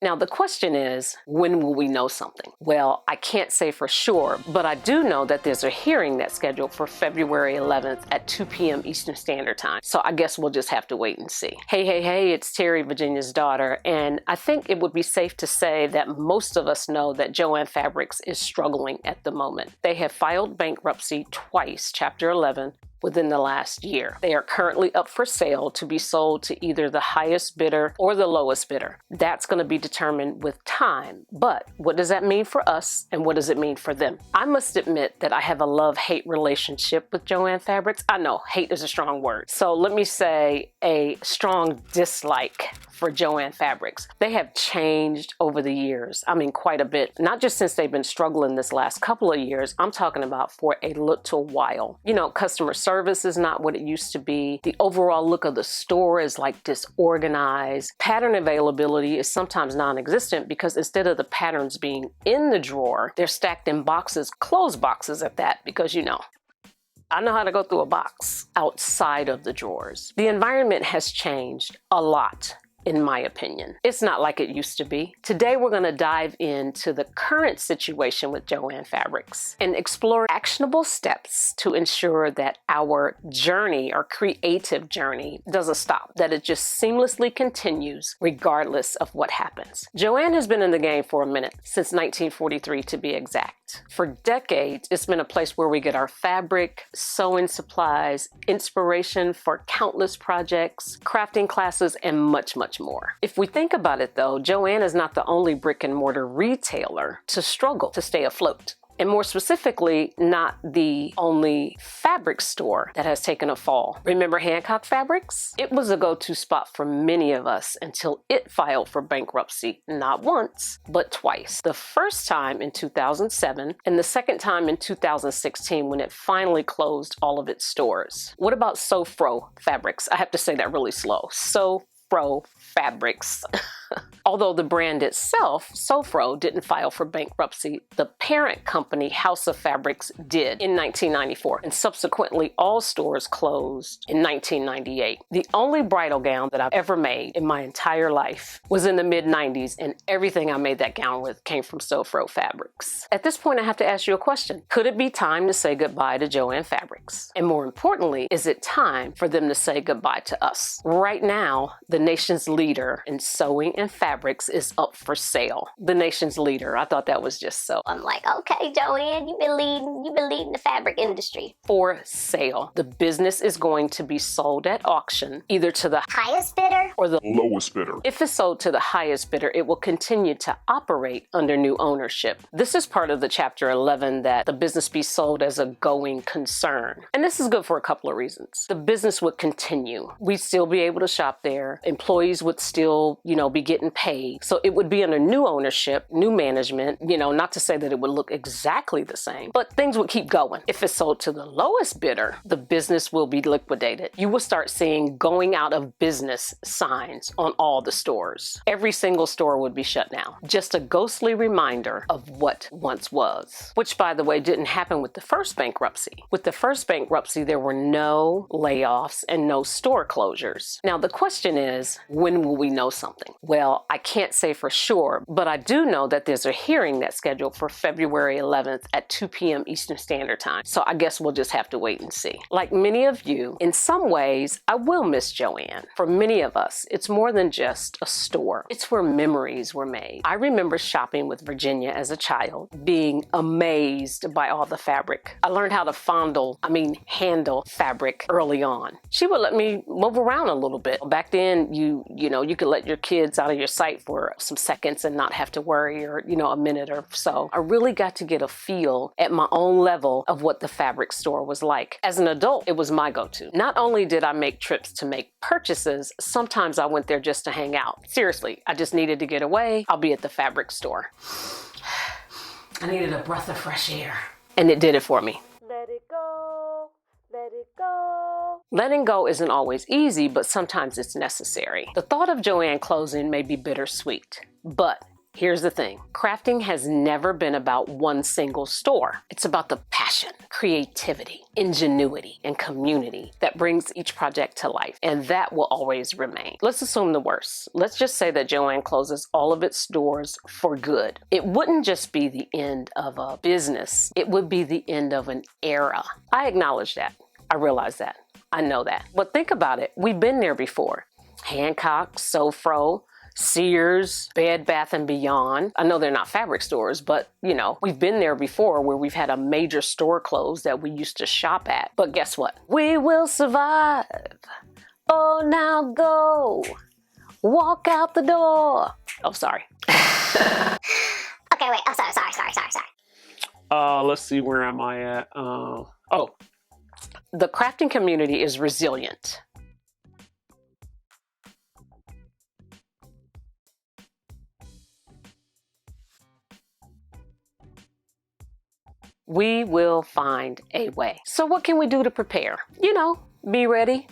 Now, the question is, when will we know something? Well, I can't say for sure, but I do know that there's a hearing that's scheduled for February 11th at 2 p.m. Eastern Standard Time. So I guess we'll just have to wait and see. Hey, it's Terry, Virginia's daughter, and I think it would be safe to say that most of us know that JOANN Fabrics is struggling at the moment. They have filed bankruptcy twice, Chapter 11, within the last year. They are currently up for sale to be sold to either the highest bidder or the lowest bidder. That's going to be determined with time. But what does that mean for us and what does it mean for them? I must admit that I have a love-hate relationship with JOANN Fabrics. I know hate is a strong word. So let me say a strong dislike for JOANN Fabrics. They have changed over the years. I mean, quite a bit. Not just since they've been struggling this last couple of years. I'm talking about for a little while. You know, customer service is not what it used to be. The overall look of the store is like disorganized. Pattern availability is sometimes non-existent because instead of the patterns being in the drawer, they're stacked in boxes, closed boxes at that, because you know, I know how to go through a box outside of the drawers. The environment has changed a lot, in my opinion. It's not like it used to be. Today, we're going to dive into the current situation with JOANN Fabrics and explore actionable steps to ensure that our journey, our creative journey, doesn't stop, that it just seamlessly continues regardless of what happens. JOANN has been in the game for a minute, since 1943 to be exact. For decades, it's been a place where we get our fabric, sewing supplies, inspiration for countless projects, crafting classes, and much more. If we think about it though, JOANN is not the only brick and mortar retailer to struggle to stay afloat. And more specifically, not the only fabric store that has taken a fall. Remember Hancock Fabrics? It was a go-to spot for many of us until it filed for bankruptcy, not once, but twice. The first time in 2007 and the second time in 2016 when it finally closed all of its stores. What about Sofro Fabrics? I have to say that really slow. Sofro Fabrics. Although the brand itself, Sofro, didn't file for bankruptcy, the parent company, House of Fabrics, did in 1994, and subsequently all stores closed in 1998. The only bridal gown that I've ever made in my entire life was in the mid-90s, and everything I made that gown with came from Sofro Fabrics. At this point, I have to ask you a question. Could it be time to say goodbye to JOANN Fabrics? And more importantly, is it time for them to say goodbye to us? Right now, the nation's leader in sewing and fabrics is up for sale. The nation's leader. I thought that was just so. I'm like, okay, JOANN, you've been leading the fabric industry. For sale. The business is going to be sold at auction, either to the highest bidder or the lowest bidder. If it's sold to the highest bidder, it will continue to operate under new ownership. This is part of the Chapter 11 that the business be sold as a going concern. And this is good for a couple of reasons. The business would continue. We'd still be able to shop there. Employees would still, be getting paid. So it would be under new ownership, new management, not to say that it would look exactly the same, but things would keep going. If it's sold to the lowest bidder, the business will be liquidated. You will start seeing going out of business signs on all the stores. Every single store would be shut down. Just a ghostly reminder of what once was, which by the way, didn't happen with the first bankruptcy. With the first bankruptcy, there were no layoffs and no store closures. Now, the question is, when will we know something? Well, I can't say for sure, but I do know that there's a hearing that's scheduled for February 11th at 2 p.m. Eastern Standard Time. So I guess we'll just have to wait and see. Like many of you, in some ways, I will miss JOANN. For many of us, it's more than just a store. It's where memories were made. I remember shopping with Virginia as a child, being amazed by all the fabric. I learned how to handle fabric early on. She would let me move around a little bit. Back then, you could let your kids out of your sight for some seconds and not have to worry, or a minute or so. I really got to get a feel at my own level of what the fabric store was like. As an adult, it was my go-to. Not only did I make trips to make purchases, sometimes I went there just to hang out. Seriously, I just needed to get away. I'll be at the fabric store. I needed a breath of fresh air, and it did it for me. Let it go, let it go. Letting go isn't always easy, but sometimes it's necessary. The thought of JOANN closing may be bittersweet, but Here's the thing. Crafting has never been about one single store. It's about the passion, creativity, ingenuity, and community that brings each project to life. And that will always remain. Let's assume the worst. Let's just say that JOANN closes all of its stores for good. It wouldn't just be the end of a business. It would be the end of an era. I acknowledge that. I realize that. I know that. But think about it. We've been there before. Hancock, Sofro, Sears, Bed Bath & Beyond. I know they're not fabric stores, but you know, we've been there before where we've had a major store close that we used to shop at. But guess what? We will survive. Oh, now go. Walk out the door. Oh, sorry. Okay, wait. Oh, sorry. Let's see, where am I at? The crafting community is resilient. We will find a way. So what can we do to prepare? You know, be ready.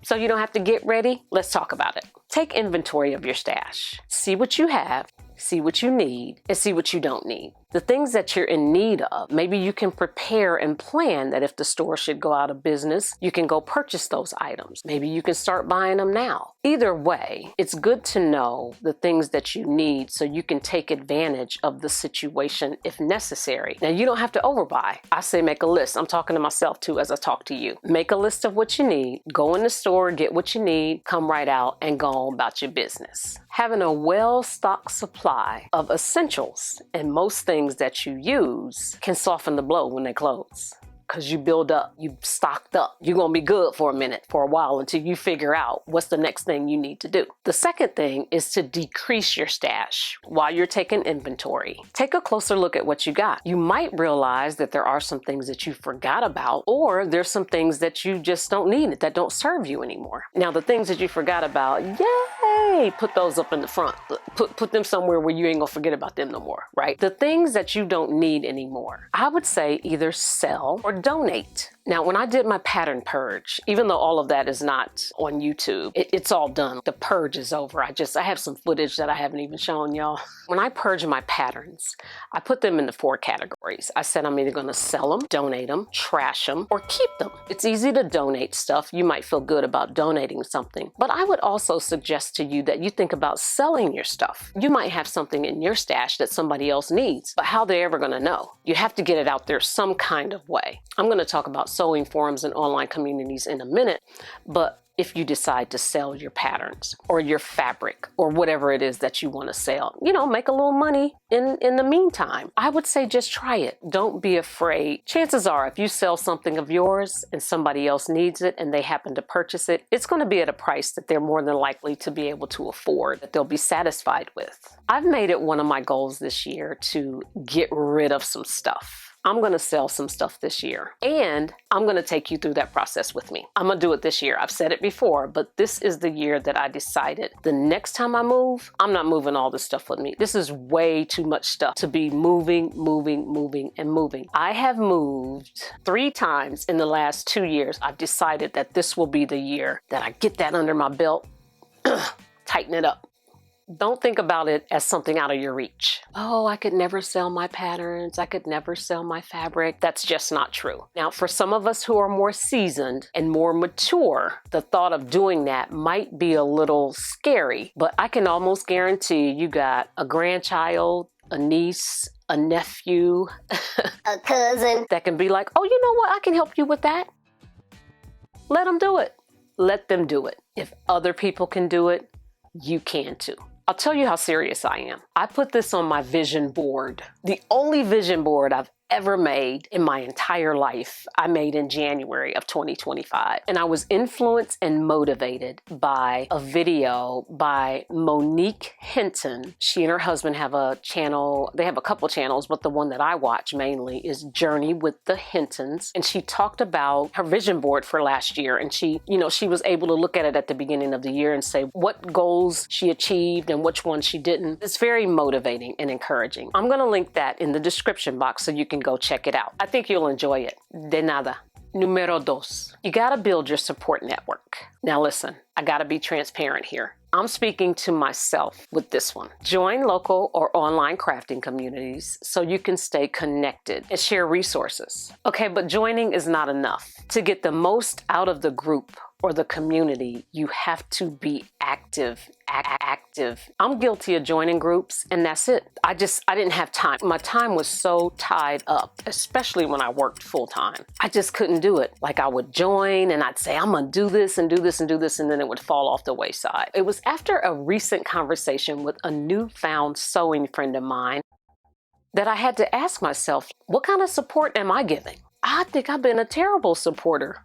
So you don't have to get ready. Let's talk about it. Take inventory of your stash. See what you have, see what you need, and see what you don't need. The things that you're in need of, maybe you can prepare and plan that if the store should go out of business, you can go purchase those items. Maybe you can start buying them now. Either way, it's good to know the things that you need so you can take advantage of the situation if necessary. Now, you don't have to overbuy. I say make a list. I'm talking to myself too as I talk to you. Make a list of what you need, go in the store, get what you need, come right out and go on about your business. Having a well-stocked supply of essentials and most things that you use can soften the blow when they close. Because you build up, you stocked up. You're going to be good for a minute, for a while, until you figure out what's the next thing you need to do. The second thing is to decrease your stash while you're taking inventory. Take a closer look at what you got. You might realize that there are some things that you forgot about, or there's some things that you just don't need, that don't serve you anymore. Now, the things that you forgot about, yay, put those up in the front. Put them somewhere where you ain't gonna forget about them no more, right? The things that you don't need anymore, I would say either sell or donate. Now, when I did my pattern purge, even though all of that is not on YouTube, it's all done. The purge is over. I have some footage that I haven't even shown y'all. When I purge my patterns, I put them into 4 categories. I said I'm either gonna sell them, donate them, trash them, or keep them. It's easy to donate stuff. You might feel good about donating something, but I would also suggest to you that you think about selling your stuff. You might have something in your stash that somebody else needs, but how they ever gonna know? You have to get it out there some kind of way. I'm gonna talk about sewing forums and online communities in a minute, but if you decide to sell your patterns or your fabric or whatever it is that you want to sell, you know, make a little money in the meantime, I would say just try it. Don't be afraid. Chances are if you sell something of yours and somebody else needs it and they happen to purchase it, it's going to be at a price that they're more than likely to be able to afford, that they'll be satisfied with. I've made it one of my goals this year to get rid of some stuff. I'm going to sell some stuff this year, and I'm going to take you through that process with me. I'm going to do it this year. I've said it before, but this is the year that I decided the next time I move, I'm not moving all this stuff with me. This is way too much stuff to be moving. I have moved 3 times in the last 2 years. I've decided that this will be the year that I get that under my belt, tighten it up. Don't think about it as something out of your reach. Oh, I could never sell my patterns. I could never sell my fabric. That's just not true. Now, for some of us who are more seasoned and more mature, the thought of doing that might be a little scary, but I can almost guarantee you got a grandchild, a niece, a nephew, A cousin. that can be like, oh, you know what? I can help you with that. Let them do it. Let them do it. If other people can do it, you can too. I'll tell you how serious I am. I put this on my vision board. The only vision board I've ever made in my entire life, I made in January of 2025. And I was influenced and motivated by a video by Monique Hinton. She and her husband have a channel. They have a couple channels, but the one that I watch mainly is Journey with the Hintons. And she talked about her vision board for last year. And she was able to look at it at the beginning of the year and say what goals she achieved and which ones she didn't. It's very motivating and encouraging. I'm going to link that in the description box so you can go check it out. I think you'll enjoy it. De nada. Número 2. You gotta build your support network. Now listen, I gotta be transparent here. I'm speaking to myself with this one. Join local or online crafting communities so you can stay connected and share resources. Okay, but joining is not enough. To get the most out of the group or the community, you have to be active. I'm guilty of joining groups, and that's it. I didn't have time. My time was so tied up, especially when I worked full time. I just couldn't do it. Like, I would join and I'd say, I'm gonna do this and do this and do this, and then it would fall off the wayside. It was after a recent conversation with a newfound sewing friend of mine that I had to ask myself, what kind of support am I giving? I think I've been a terrible supporter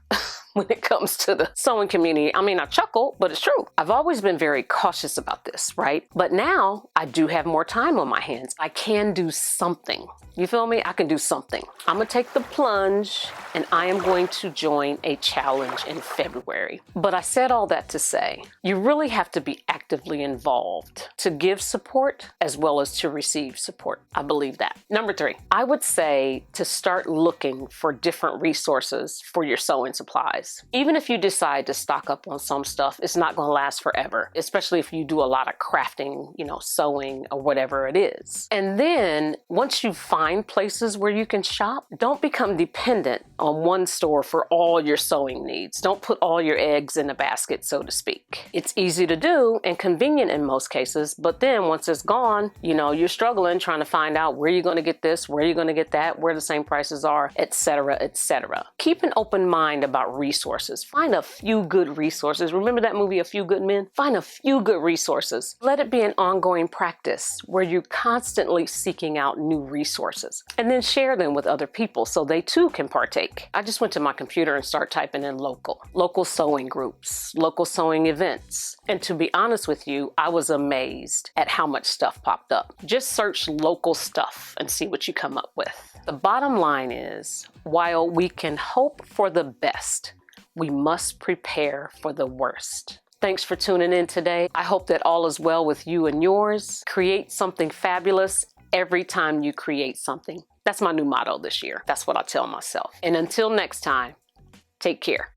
when it comes to the sewing community. I mean, I chuckle, but it's true. I've always been very cautious about this, right? But now I do have more time on my hands. I can do something. You feel me? I can do something. I'm gonna take the plunge and I am going to join a challenge in February. But I said all that to say, you really have to be actively involved to give support as well as to receive support. I believe that. Number 3, I would say to start looking for different resources for your sewing supplies. Even if you decide to stock up on some stuff, it's not gonna last forever, especially if you do a lot of crafting, sewing or whatever it is. And then once you find places where you can shop, don't become dependent on one store for all your sewing needs. Don't put all your eggs in a basket, so to speak. It's easy to do and convenient in most cases, but then once it's gone, you're struggling trying to find out where you're going to get this, where you're going to get that, where the same prices are, etc., etc. Keep an open mind about resources. Find a few good resources. Remember that movie, A Few Good Men? Find a few good resources. Let it be an ongoing practice where you're constantly seeking out new resources. And then share them with other people so they too can partake. I just went to my computer and started typing in local sewing groups, local sewing events. And to be honest with you, I was amazed at how much stuff popped up. Just search local stuff and see what you come up with. The bottom line is, while we can hope for the best, we must prepare for the worst. Thanks for tuning in today. I hope that all is well with you and yours. Create something fabulous every time you create something. That's my new motto this year. That's what I tell myself. And until next time, take care.